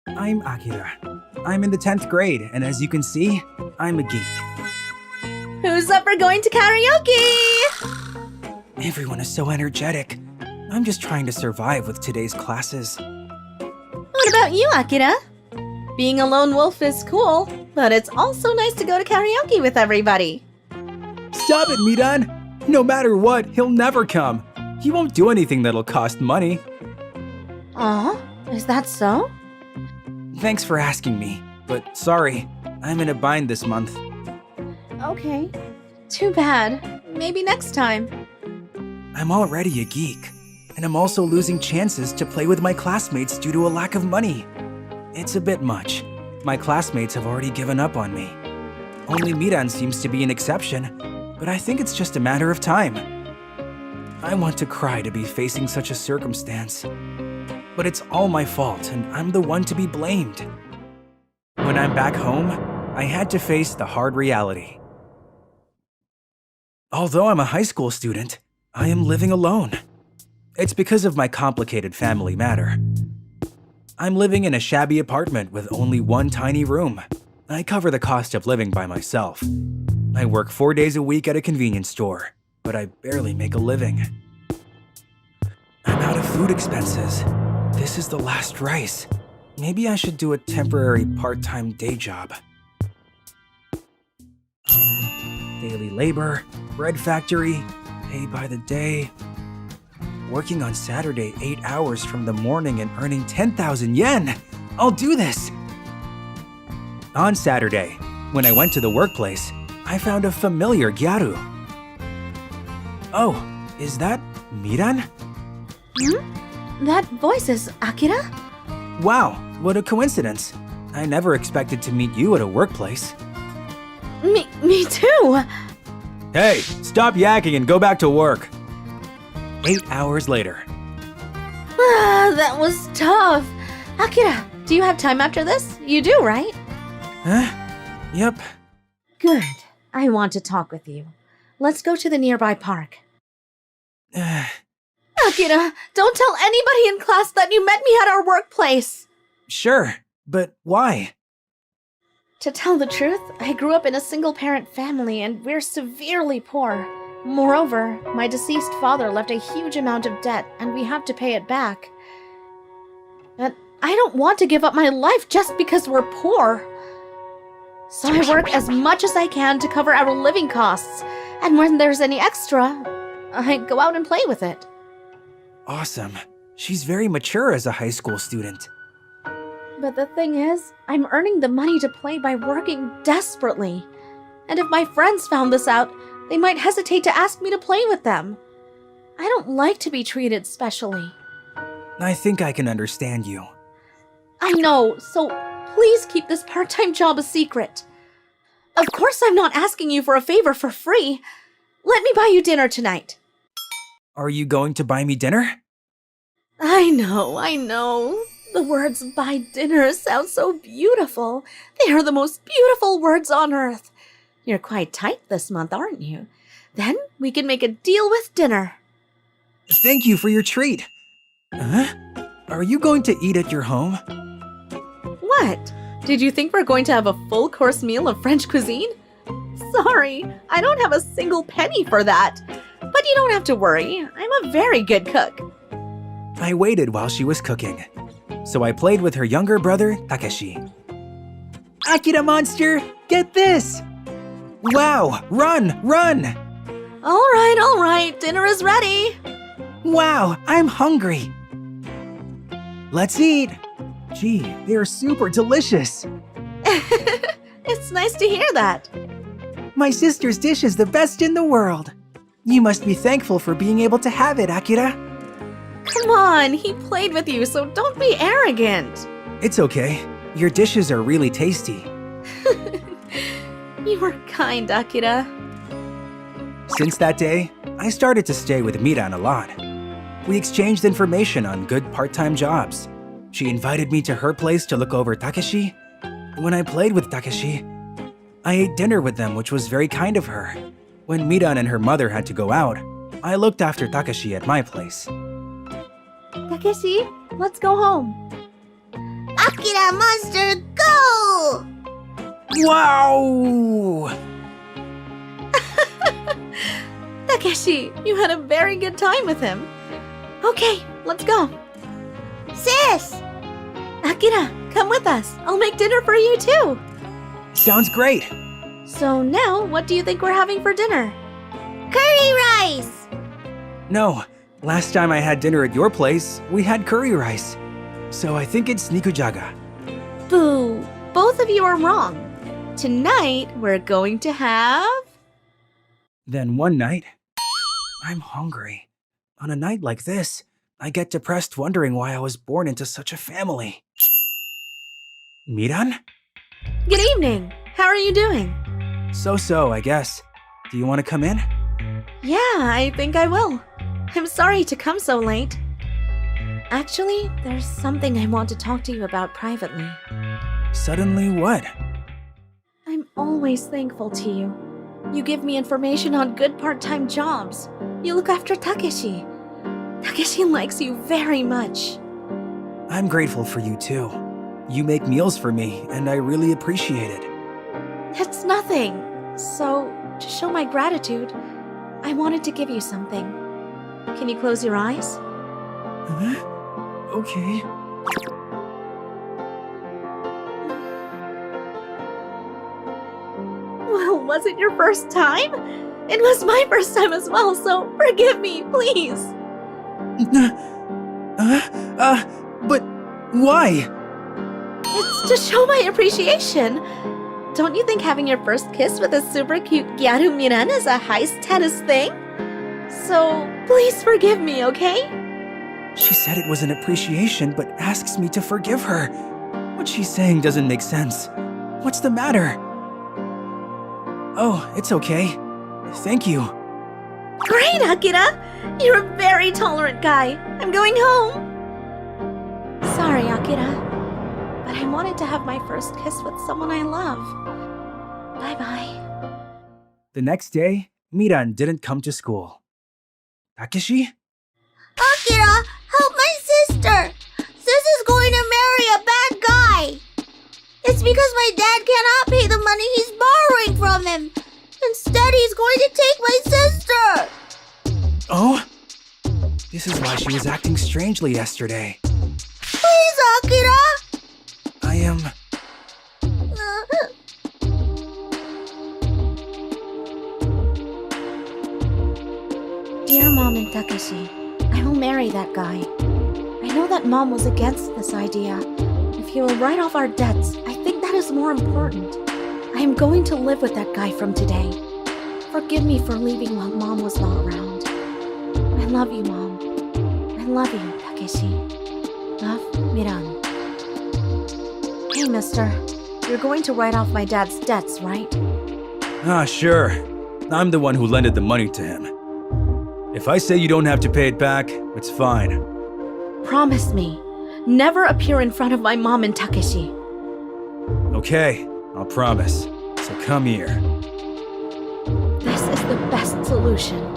I'm Akira. I'm in the 10th grade, and as you can see, I'm a geek. Who's up for going to karaoke? Everyone is so energetic. I'm just trying to survive with today's classes. What about you, Akira? Being a lone wolf is cool, but it's also nice to go to karaoke with everybody. Stop it, Miran! No matter what, he'll never come. He won't do anything that'll cost money. Aw, is that so? Thanks for asking me, but sorry, I'm in a bind this month. Okay. Too bad. Maybe next time. I'm already a geek, and I'm also losing chances to play with my classmates due to a lack of money. It's a bit much. My classmates have already given up on me. Only Miran seems to be an exception, but I think it's just a matter of time. I want to cry to be facing such a circumstance. But it's all my fault, and I'm the one to be blamed. When I'm back home, I had to face the hard reality. Although I'm a high school student, I am living alone. It's because of my complicated family matter. I'm living in a shabby apartment with only one tiny room. I cover the cost of living by myself. I work 4 days a week at a convenience store, but I barely make a living. I'm out of food expenses. This is the last rice. Maybe I should do a temporary part-time day job. Daily labor, bread factory, pay by the day. Working on Saturday 8 hours from the morning and earning 10,000 yen. I'll do this! On Saturday, when I went to the workplace, I found a familiar Gyaru. Oh, is that Miran? That voice is Akira? Wow, what a coincidence. I never expected to meet you at a workplace. Me too! Hey, stop yakking and go back to work. 8 hours later. That was tough. Akira, do you have time after this? You do, right? Huh? Yep. Good. I want to talk with you. Let's go to the nearby park. Akira, don't tell anybody in class that you met me at our workplace. Sure, but why? To tell the truth, I grew up in a single-parent family and we're severely poor. Moreover, my deceased father left a huge amount of debt and we have to pay it back. But I don't want to give up my life just because we're poor. So I work as much as I can to cover our living costs, and when there's any extra, I go out and play with it. Awesome. She's very mature as a high school student. But the thing is, I'm earning the money to play by working desperately. And if my friends found this out, they might hesitate to ask me to play with them. I don't like to be treated specially. I think I can understand you. I know, so please keep this part-time job a secret. Of course I'm not asking you for a favor for free. Let me buy you dinner tonight. Are you going to buy me dinner? I know. The words buy dinner sound so beautiful. They are the most beautiful words on earth. You're quite tight this month, aren't you? Then we can make a deal with dinner. Thank you for your treat. Huh? Are you going to eat at your home? What? Did you think we're going to have a full-course meal of French cuisine? Sorry, I don't have a single penny for that. But you don't have to worry. I'm a very good cook. I waited while she was cooking. So I played with her younger brother, Takeshi. Akira monster, get this! Wow, run! All right, dinner is ready. Wow, I'm hungry. Let's eat. Gee, they're super delicious. It's nice to hear that. My sister's dish is the best in the world. You must be thankful for being able to have it, Akira. Come on, he played with you, so don't be arrogant. It's okay. Your dishes are really tasty. You were kind, Akira. Since that day, I started to stay with Miran a lot. We exchanged information on good part-time jobs. She invited me to her place to look over Takeshi. When I played with Takeshi, I ate dinner with them, which was very kind of her. When Miran and her mother had to go out, I looked after Takeshi at my place. Takeshi, let's go home. Akira monster, go! Wow! Takeshi, you had a very good time with him. Okay, let's go. Sis! Akira, come with us. I'll make dinner for you too. Sounds great. So now, what do you think we're having for dinner? Curry rice! No, last time I had dinner at your place, we had curry rice. So I think it's nikujaga. Boo! Both of you are wrong. Tonight, we're going to have... Then one night, I'm hungry. On a night like this, I get depressed wondering why I was born into such a family. Miran? Good evening. How are you doing? So, I guess. Do you want to come in? Yeah, I think I will. I'm sorry to come so late. Actually, there's something I want to talk to you about privately. Suddenly what? I'm always thankful to you. You give me information on good part-time jobs. You look after Takeshi. Takeshi likes you very much. I'm grateful for you too. You make meals for me, and I really appreciate it. It's nothing. So, to show my gratitude, I wanted to give you something. Can you close your eyes? Huh? Okay. Well, was it your first time? It was my first time as well, so forgive me, please. But why? It's to show my appreciation. Don't you think having your first kiss with a super cute Gyaru Miran is a high status thing? So, please forgive me, okay? She said it was an appreciation, but asks me to forgive her. What she's saying doesn't make sense. What's the matter? Oh, it's okay. Thank you. Great, Akira! You're a very tolerant guy. I'm going home. Sorry, Akira. But I wanted to have my first kiss with someone I love. Bye-bye. The next day, Miran didn't come to school. Takeshi? Akira, help my sister! Sis is going to marry a bad guy! It's because my dad cannot pay the money he's borrowing from him! Instead, he's going to take my sister! Oh? This is why she was acting strangely yesterday. Please, Akira! I am... Dear Mom and Takeshi, I will marry that guy. I know that Mom was against this idea. If he will write off our debts, I think that is more important. I am going to live with that guy from today. Forgive me for leaving while Mom was not around. I love you, Mom. I love you, Takeshi. Love, Miran. Hey, mister. You're going to write off my dad's debts, right? Ah, sure. I'm the one who lended the money to him. If I say you don't have to pay it back, it's fine. Promise me. Never appear in front of my mom and Takeshi. Okay, I'll promise. So come here. This is the best solution.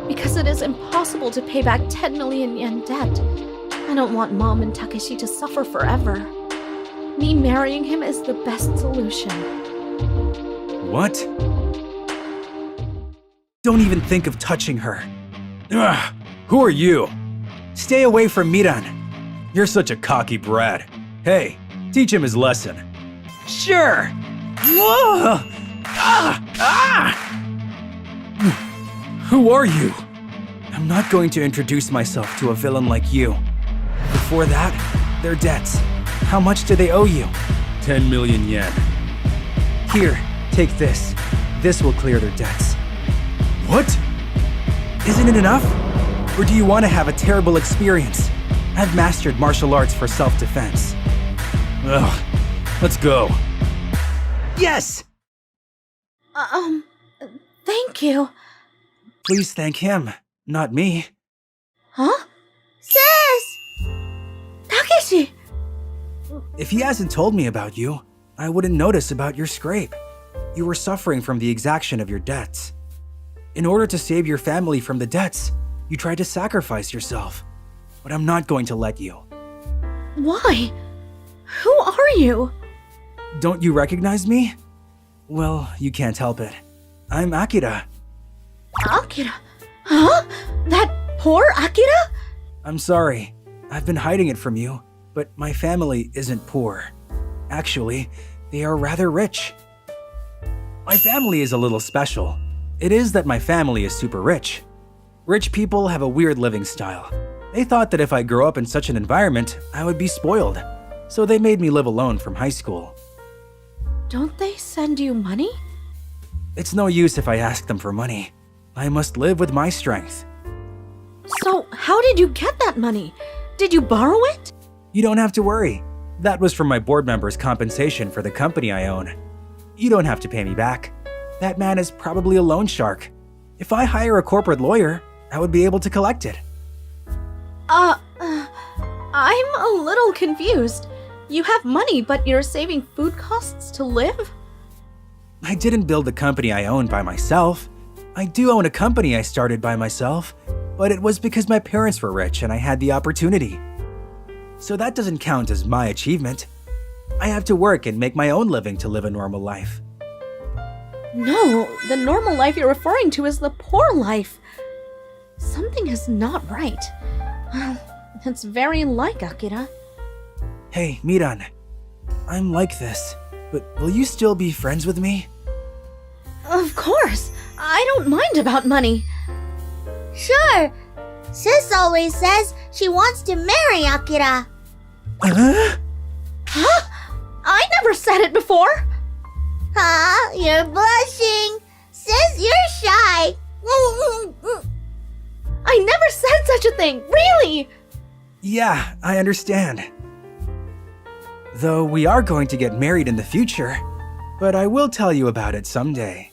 Because it is impossible to pay back 10 million yen debt. I don't want Mom and Takeshi to suffer forever. Me marrying him is the best solution. What? Don't even think of touching her. Ugh, who are you? Stay away from Miran. You're such a cocky brat. Hey, teach him his lesson. Sure. Whoa! Who are you? I'm not going to introduce myself to a villain like you. Before that, their debts. How much do they owe you? 10 million yen. Here, take this. This will clear their debts. What? Isn't it enough? Or do you want to have a terrible experience? I've mastered martial arts for self-defense. Ugh, let's go. Yes! Thank you. Please thank him, not me. Huh? Sis! Takeshi! If he hasn't told me about you, I wouldn't notice about your scrape. You were suffering from the exaction of your debts. In order to save your family from the debts, you tried to sacrifice yourself. But I'm not going to let you. Why? Who are you? Don't you recognize me? Well, you can't help it. I'm Akira. Akira? Huh? That poor Akira? I'm sorry. I've been hiding it from you, but my family isn't poor. Actually, they are rather rich. My family is a little special. It is that my family is super rich. Rich people have a weird living style. They thought that if I grew up in such an environment, I would be spoiled. So they made me live alone from high school. Don't they send you money? It's no use if I ask them for money. I must live with my strength. So, how did you get that money? Did you borrow it? You don't have to worry. That was from my board member's compensation for the company I own. You don't have to pay me back. That man is probably a loan shark. If I hire a corporate lawyer, I would be able to collect it. I'm a little confused. You have money, but you're saving food costs to live? I didn't build the company I own by myself. I do own a company I started by myself, but it was because my parents were rich and I had the opportunity. So that doesn't count as my achievement. I have to work and make my own living to live a normal life. No, the normal life you're referring to is the poor life. Something is not right. Well, it's very like Akira. Hey, Miran. I'm like this, but will you still be friends with me? Of course. I don't mind about money. Sure. Sis always says she wants to marry Akira. Huh? Huh? I never said it before. Huh? You're blushing. Sis, you're shy. I never said such a thing. Really? Yeah, I understand. Though we are going to get married in the future, but I will tell you about it someday.